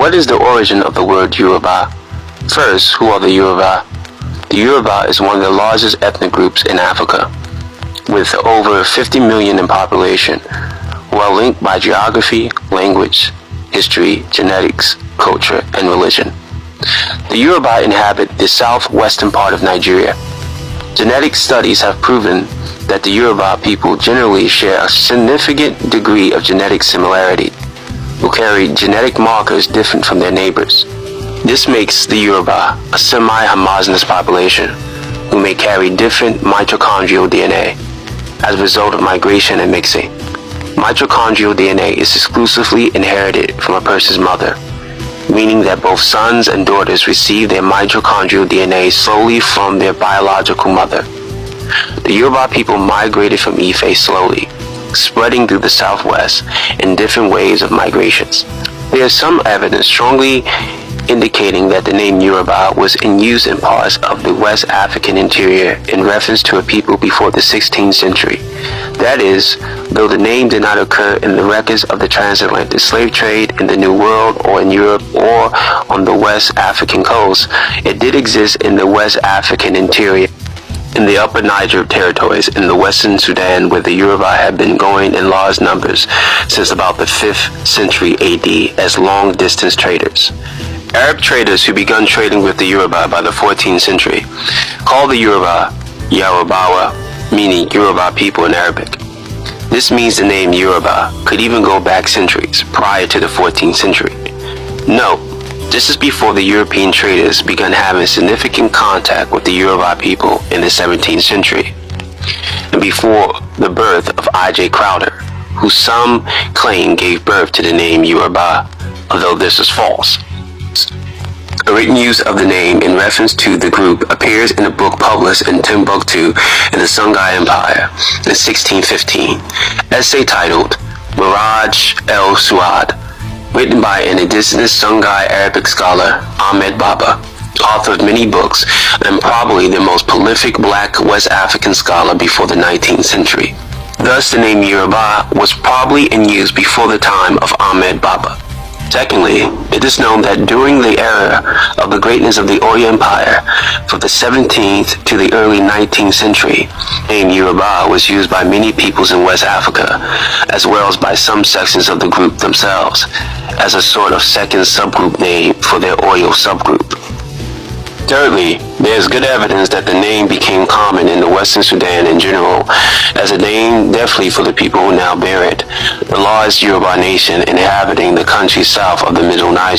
What is the origin of the word Yoruba? First, who are the Yoruba? The Yoruba is one of the largest ethnic groups in Africa, with over 50 million in population, who are linked by geography, language, history, genetics, culture, and religion. The Yoruba inhabit the southwestern part of Nigeria. Genetic studies have proven that the Yoruba people generally share a significant degree of genetic similarity, who carry genetic markers different from their neighbors. This makes the Yoruba a semi-homogeneous population, who may carry different mitochondrial DNA as a result of migration and mixing. Mitochondrial DNA is exclusively inherited from a person's mother, meaning that both sons and daughters receive their mitochondrial DNA solely from their biological mother. The Yoruba people migrated from Ife slowly, spreading through the southwest in different waves of migrations. There is some evidence strongly indicating that the name Yoruba was in use in parts of the West African interior in reference to a people before the 16th century. That is, though the name did not occur in the records of the transatlantic slave trade in the New World or in Europe or on the West African coast, it did exist in the West African interior, in the Upper Niger territories in the Western Sudan, where the Yoruba had been going in large numbers since about the 5th century AD as long-distance traders. Arab traders who began trading with the Yoruba by the 14th century called the Yoruba Yarubawa, meaning Yoruba people in Arabic. This means the name Yoruba could even go back centuries prior to the 14th century. Note, this is before the European traders began having significant contact with the Yoruba people in the 17th century, and before the birth of I.J. Crowder, who some claim gave birth to the name Yoruba, although this is false. A written use of the name in reference to the group appears in a book published in Timbuktu in the Songhai Empire in 1615, essay titled Miraj el-Suad, written by an indigenous Songhai Arabic scholar, Ahmed Baba, author of many books and probably the most prolific black West African scholar before the 19th century. Thus, the name Yoruba was probably in use before the time of Ahmed Baba. Secondly, it is known that during the era of the greatness of the Oyo Empire, from the 17th to the early 19th century, the name Yoruba was used by many peoples in West Africa, as well as by some sections of the group themselves, as a sort of second subgroup name for their Oyo subgroup. Thirdly, there is good evidence that the name became common in the Western Sudan in general, as a name definitely for the people who now bear it, the large Yoruba nation inhabiting the country south of the Middle Niger.